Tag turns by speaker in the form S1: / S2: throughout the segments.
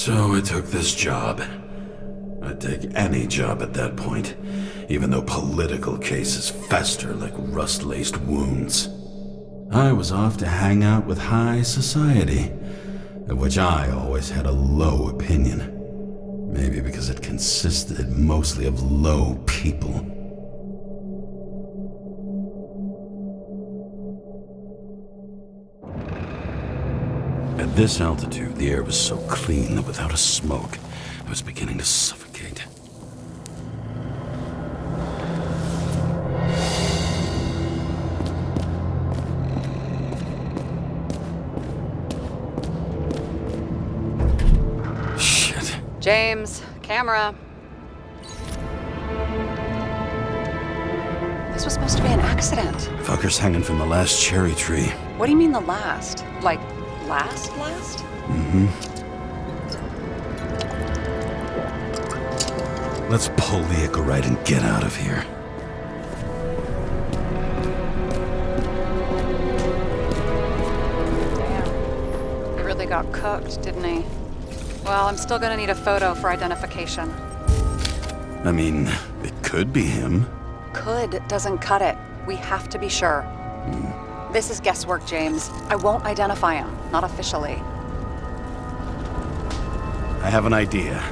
S1: So I took this job. I'd take any job at that point, even though political cases fester like rust-laced wounds. I was off to hang out with high society, of which I always had a low opinion. Maybe because it consisted mostly of low people. At this altitude, the air was so clean that without a smoke, I was beginning to suffocate. Shit.
S2: James, camera. This was supposed to be an accident.
S1: Fucker's hanging from the last cherry tree.
S2: What do you mean the last? Like, last?
S1: Mm-hmm. Let's pull the Icarite and get out of here.
S2: Damn. He really got cooked, didn't he? Well, I'm still gonna need a photo for identification.
S1: I mean, it could be him.
S2: Could doesn't cut it. We have to be sure. This is guesswork, James. I won't identify him. Not officially.
S1: I have an idea.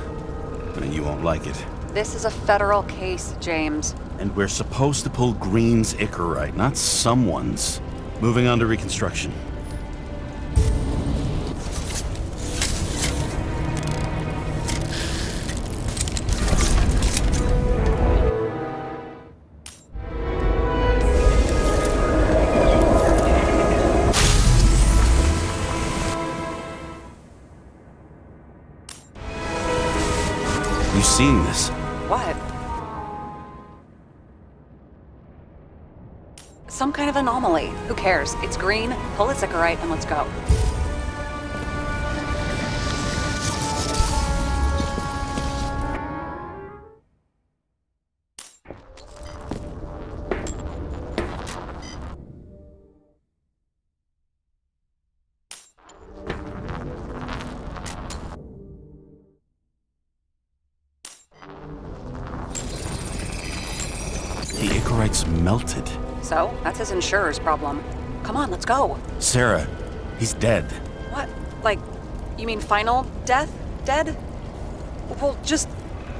S1: And you won't like it.
S2: This is a federal case, James.
S1: And we're supposed to pull Green's Icarite, not someone's. Moving on to reconstruction. You seen this?
S2: What? Some kind of anomaly. Who cares? It's green, pull its Icarite, and let's go.
S1: The Icarite's melted.
S2: So, that's his insurer's problem. Come on, let's go.
S1: Sarah, he's dead.
S2: What? Like, you mean final death? Dead? Well, just...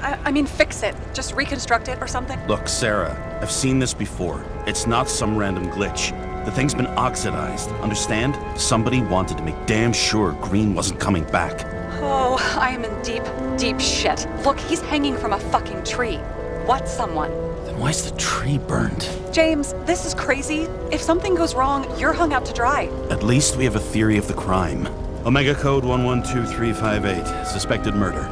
S2: I mean, fix it. Just reconstruct it or something.
S1: Look, Sarah, I've seen this before. It's not some random glitch. The thing's been oxidized, understand? Somebody wanted to make damn sure Green wasn't coming back.
S2: Oh, I am in deep, deep shit. Look, he's hanging from a fucking tree. What someone?
S1: Then why's the tree burned?
S2: James, this is crazy. If something goes wrong, you're hung out to dry.
S1: At least we have a theory of the crime. Omega Code 112358, suspected murder.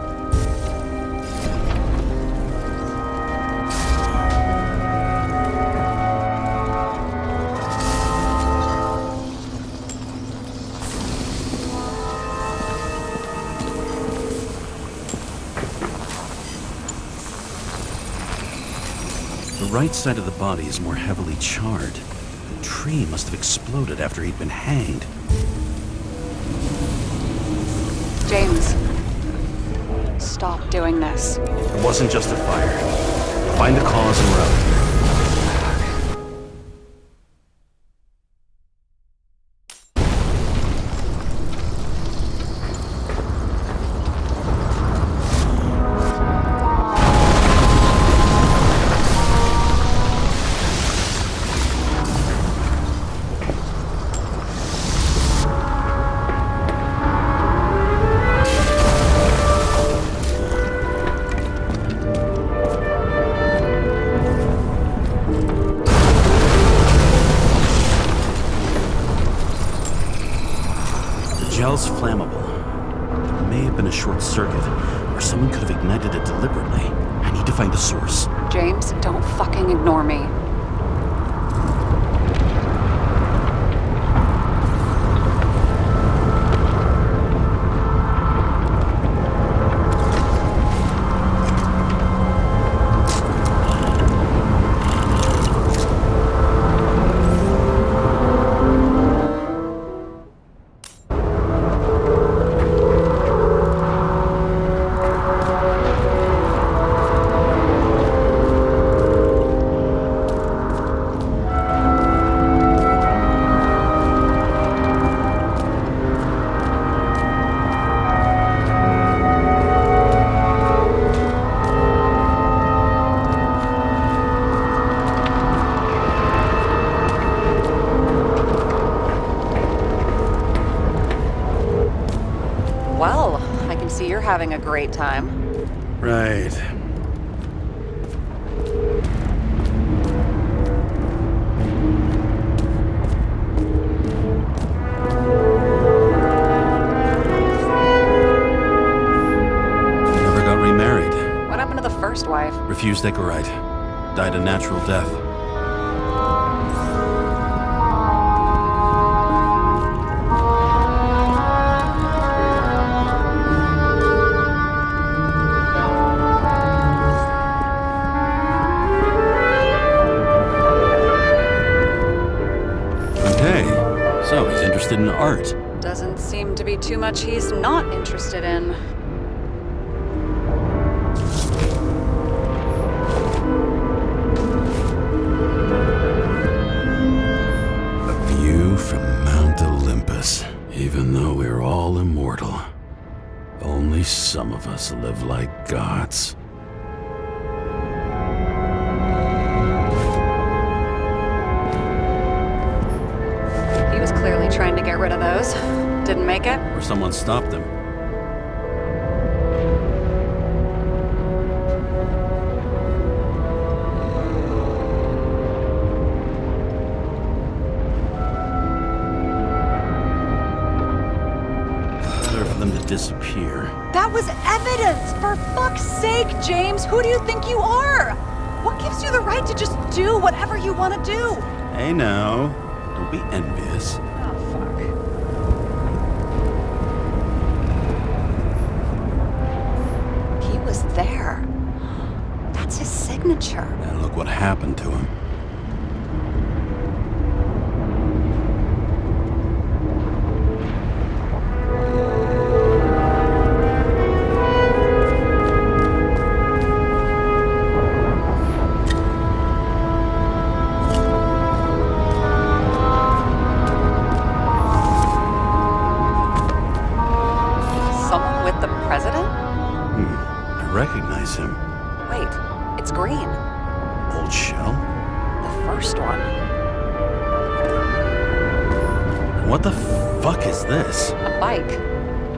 S1: The right side of the body is more heavily charred. The tree must have exploded after he'd been hanged.
S2: James, stop doing this.
S1: It wasn't just a fire. Find the cause and we're out of here. Gel's flammable. There may have been a short circuit, or someone could have ignited it deliberately. I need to find the source.
S2: James, don't fucking ignore me. having a great time.
S1: Right. Never got remarried.
S2: What happened to the first wife?
S1: Refused Icarite. Died a natural death. Okay, so he's interested in art.
S2: Doesn't seem to be too much he's not interested in.
S1: A view from Mount Olympus. Even though we're all immortal, only some of us live like gods.
S2: He was clearly trying to get rid of those. Didn't make it?
S1: Or someone stopped him. Better for them to disappear.
S2: That was evidence! For fuck's sake, James! Who do you think you are? What gives you the right to just do whatever you want to do?
S1: Hey now, don't be envious.
S2: Oh, fuck. He was there. That's his signature.
S1: And look what happened to him.
S2: Someone with the president?
S1: I recognize him.
S2: Wait, it's Green.
S1: Old shell?
S2: The first one.
S1: What the fuck is this?
S2: A bike.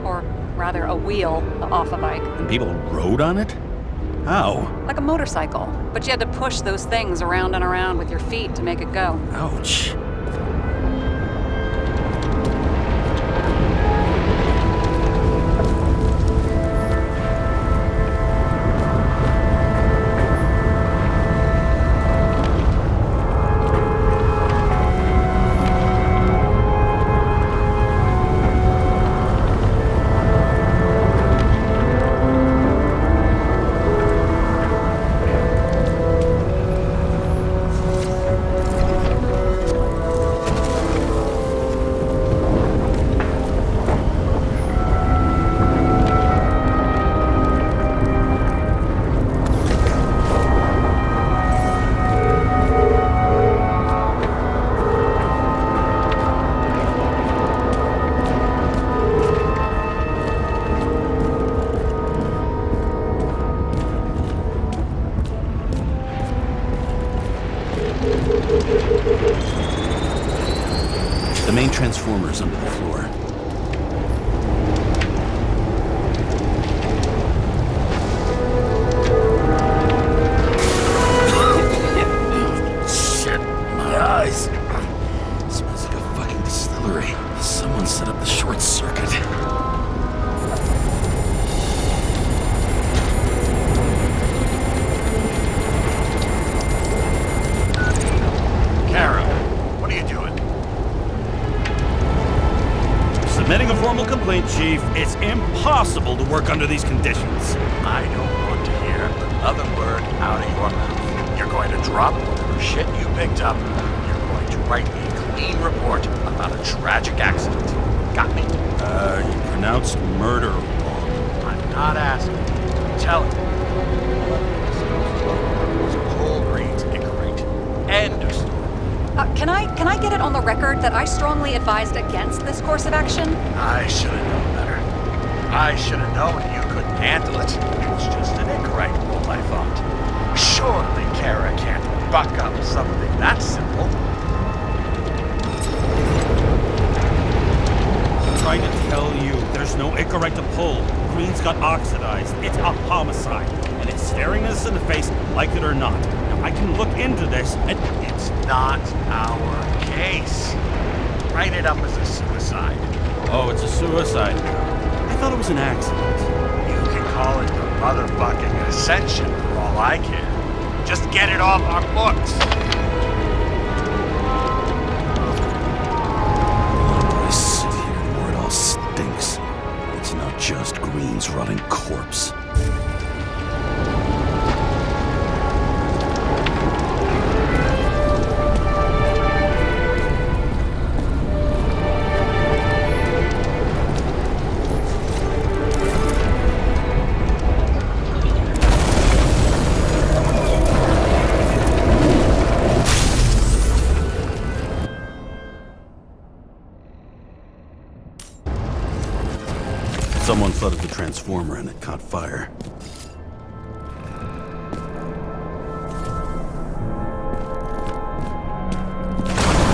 S2: Or rather, a wheel off a bike.
S1: And people rode on it? How?
S2: Like a motorcycle. But you had to push those things around and around with your feet to make it go.
S1: Ouch. The main transformer's under the floor. Shit, my eyes. Smells like a fucking distillery. Someone set up the short circuit.
S3: Kara, what are you doing?
S4: Submitting a formal complaint, Chief. It's impossible to work under these conditions.
S3: I don't want to hear another word out of your mouth. You're going to drop whatever shit you picked up. You're going to write me a clean report about a tragic accident. Got me?
S4: You pronounced murder wrong.
S3: I'm not asking. I'm telling you. It's Cole Green's Icarite. End of story.
S2: Can I get it on the record that I strongly advised against this course of action?
S3: I should have known better. I should have known you couldn't handle it. It was just an Icarite bull, I thought. Surely Kara can't buck up something that simple.
S4: trying to tell you, there's no Icarite to pull. Green's got oxidized. It's a homicide. And it's staring us in the face, like it or not. Now, I can look into this, and
S3: It's not our case. Write it up as a suicide.
S4: oh, it's a suicide. I thought it was an accident.
S3: You can call it the motherfucking Ascension for all I care. Just get it off our books.
S1: The more I sit here, the more it all stinks. It's not just Green's rotting corpse. Someone flooded the transformer and it caught fire.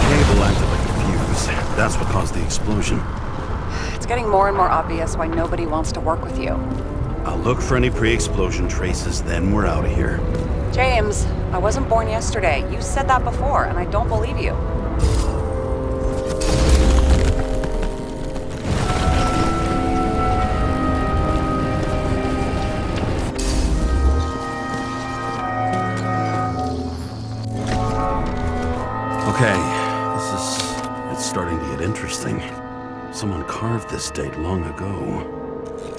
S1: Cable acted like a fuse. That's what caused the explosion.
S2: It's getting more and more obvious why nobody wants to work with you.
S1: I'll look for any pre-explosion traces, then we're out of here.
S2: James, I wasn't born yesterday. You said that before, and I don't believe you.
S1: Okay, it's starting to get interesting. Someone carved this date long ago.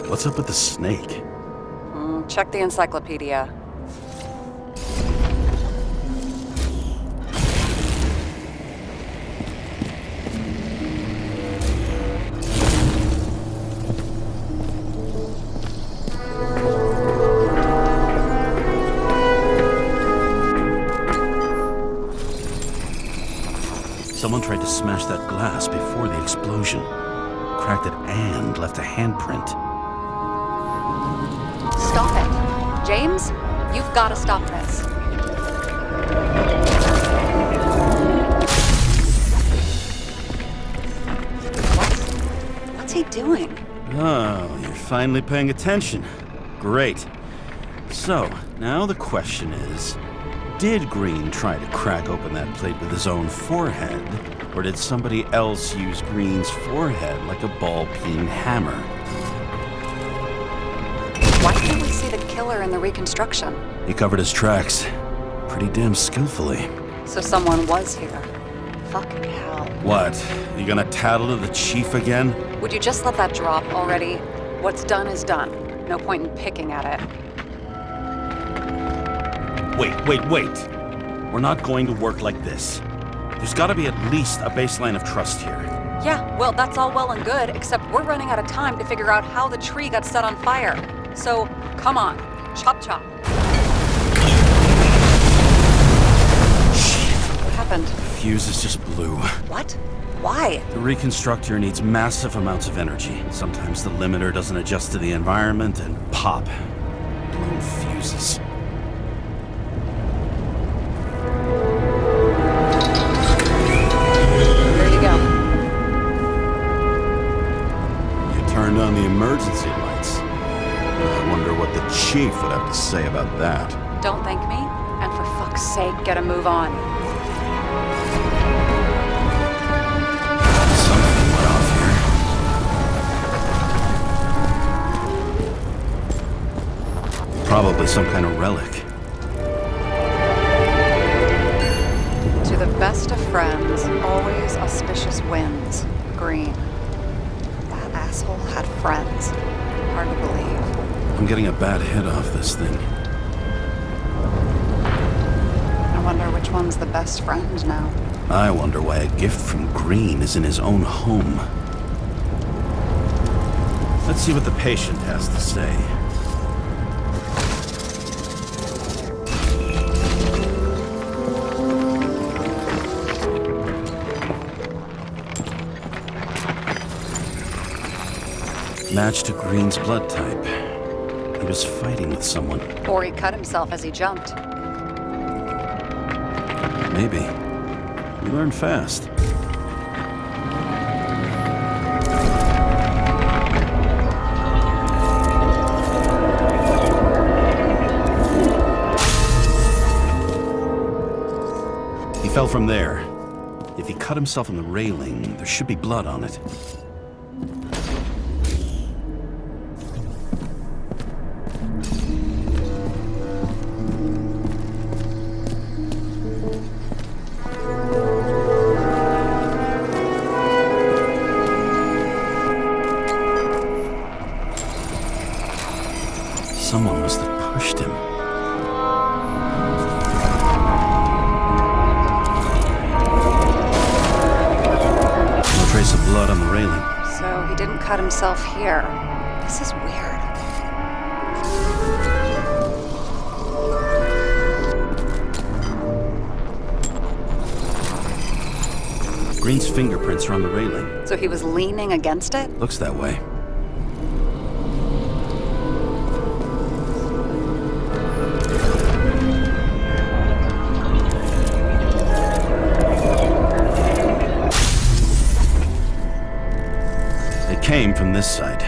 S1: What's up with the snake?
S2: Check the encyclopedia.
S1: Someone tried to smash that glass before the explosion. Cracked it and left a handprint.
S2: Stop it. James, you've got to stop this. What's he doing?
S1: Oh, you're finally paying attention. Great. So, now the question is, did Green try to crack open that plate with his own forehead? Or did somebody else use Green's forehead like a ball-peen hammer?
S2: Why can't we see the killer in the reconstruction?
S1: He covered his tracks pretty damn skillfully.
S2: So someone was here. Fucking hell.
S1: What? You gonna tattle to the chief again?
S2: Would you just let that drop already? What's done is done. No point in picking at it.
S1: Wait. We're not going to work like this. There's gotta be at least a baseline of trust here.
S2: Yeah, well, that's all well and good, except we're running out of time to figure out how the tree got set on fire. So, come on. Chop chop. What happened?
S1: Fuses just blew.
S2: What? Why?
S1: The reconstructor needs massive amounts of energy. Sometimes the limiter doesn't adjust to the environment and pop. Blown fuses.
S2: There you go.
S1: You turned on the emergency lights. I wonder what the chief would have to say about that.
S2: Don't thank me, and for fuck's sake, get a move on.
S1: Something went off here. Probably some kind of relic.
S2: To the best of friends, always auspicious winds. Green. That asshole had friends. Hard to believe.
S1: I'm getting a bad hit off this thing.
S2: I wonder which one's the best friend now.
S1: I wonder why a gift from Green is in his own home. Let's see what the patient has to say. Match to Green's blood type. He was fighting with someone.
S2: Or he cut himself as he jumped.
S1: Maybe. We learn fast. He fell from there. If he cut himself on the railing, there should be blood on it. Someone must have pushed him. No trace of blood on the railing.
S2: So he didn't cut himself here. This is weird.
S1: Green's fingerprints are on the railing.
S2: So he was leaning against it?
S1: Looks that way. Came from this side.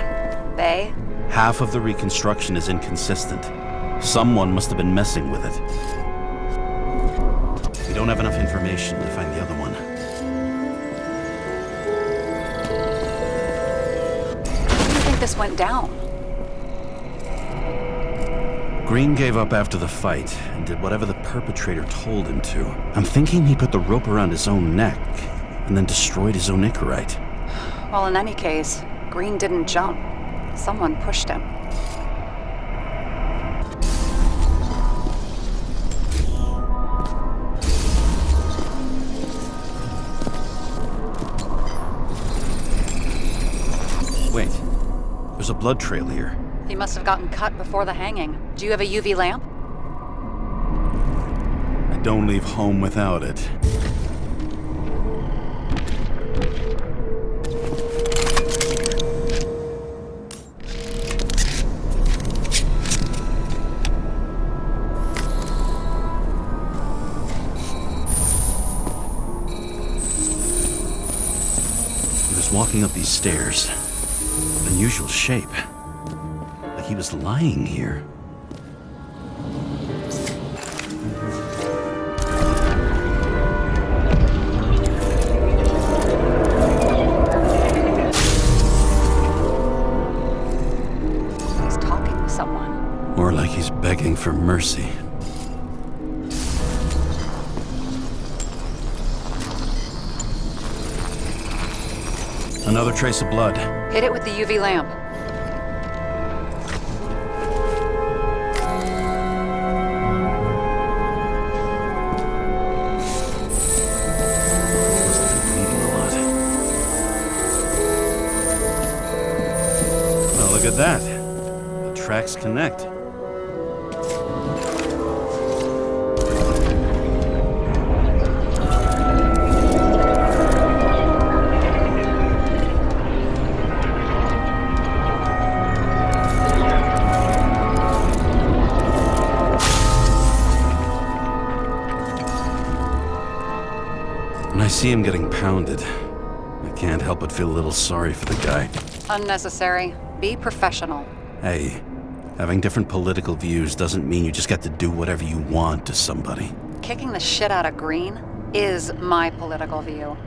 S2: They?
S1: Half of the reconstruction is inconsistent. Someone must have been messing with it. We don't have enough information to find the other one.
S2: How do you think this went down?
S1: Green gave up after the fight and did whatever the perpetrator told him to. I'm thinking he put the rope around his own neck and then destroyed his own Icarite.
S2: Well, in any case, Green didn't jump. Someone pushed him.
S1: Wait, there's a blood trail here.
S2: He must have gotten cut before the hanging. Do you have a UV lamp?
S1: I don't leave home without it. Walking up these stairs. Unusual shape. Like he was lying here.
S2: He's talking to someone.
S1: Or like he's begging for mercy. Another trace of blood.
S2: Hit it with the UV lamp.
S1: Must have been bleeding a lot. Well, look at that. The tracks connect. When I see him getting pounded, I can't help but feel a little sorry for the guy.
S2: Unnecessary. Be professional.
S1: Hey, having different political views doesn't mean you just get to do whatever you want to somebody.
S2: Kicking the shit out of Green is my political view.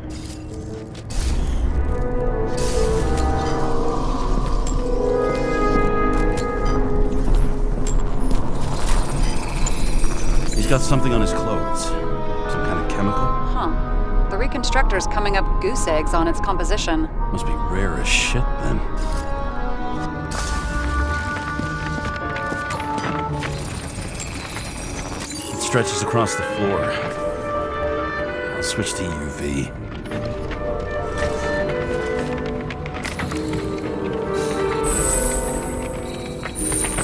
S1: He's got something on his clothes. Some kind of chemical.
S2: Huh. The reconstructor's coming up goose eggs on its composition.
S1: Must be rare as shit, then. It stretches across the floor. I'll switch to UV.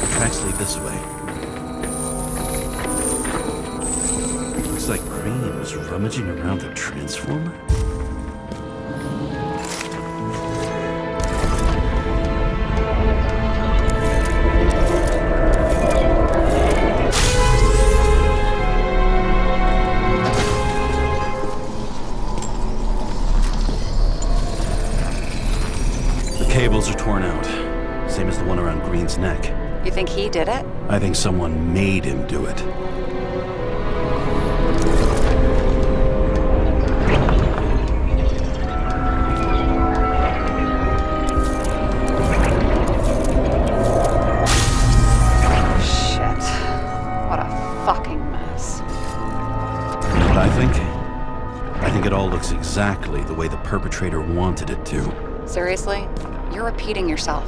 S1: The tracks lead this way. Looks like Green was rummaging around the transformer. The cables are torn out, same as the one around Green's neck.
S2: You think he did it?
S1: I think someone made him do it. think it all looks exactly the way the perpetrator wanted it to.
S2: Seriously? You're repeating yourself.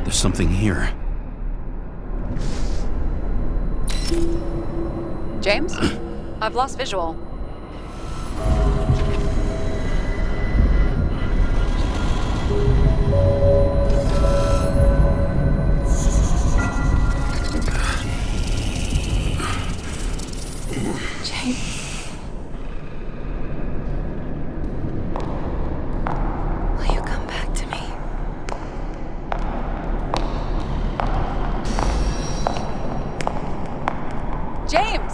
S1: There's something here.
S2: James? I've lost visual. James. Will you come back to me? James!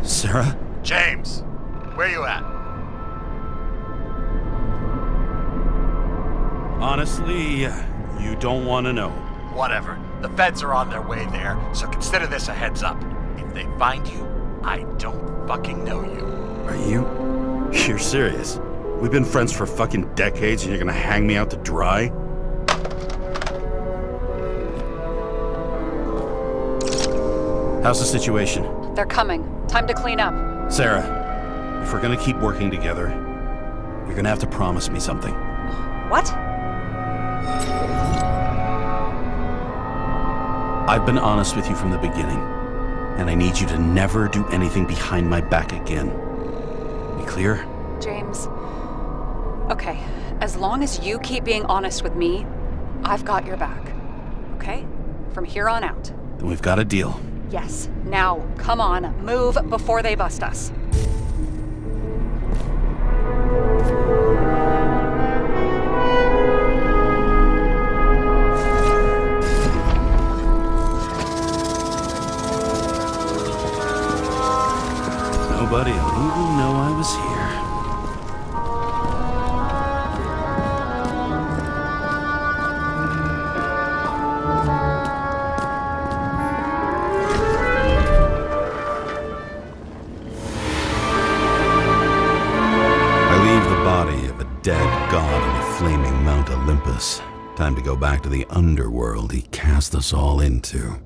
S1: Sarah?
S3: James, where you at?
S4: Honestly, you don't want to know.
S3: Whatever. The feds are on their way there, so consider this a heads up. If they find you, I don't fucking know you.
S1: Are you?
S4: You're serious? We've been friends for fucking decades and you're gonna hang me out to dry? How's the situation?
S2: They're coming. Time to clean up.
S1: Sarah, if we're gonna keep working together, you're gonna have to promise me something.
S2: What?
S1: I've been honest with you from the beginning, and I need you to never do anything behind my back again. We clear?
S2: James. Okay, as long as you keep being honest with me, I've got your back. Okay? From here on out.
S1: Then we've got a deal.
S2: Yes. Now, come on, move before they bust us.
S1: Nobody will even know I was here. Body of a dead god on the flaming Mount Olympus. Time to go back to the underworld he cast us all into.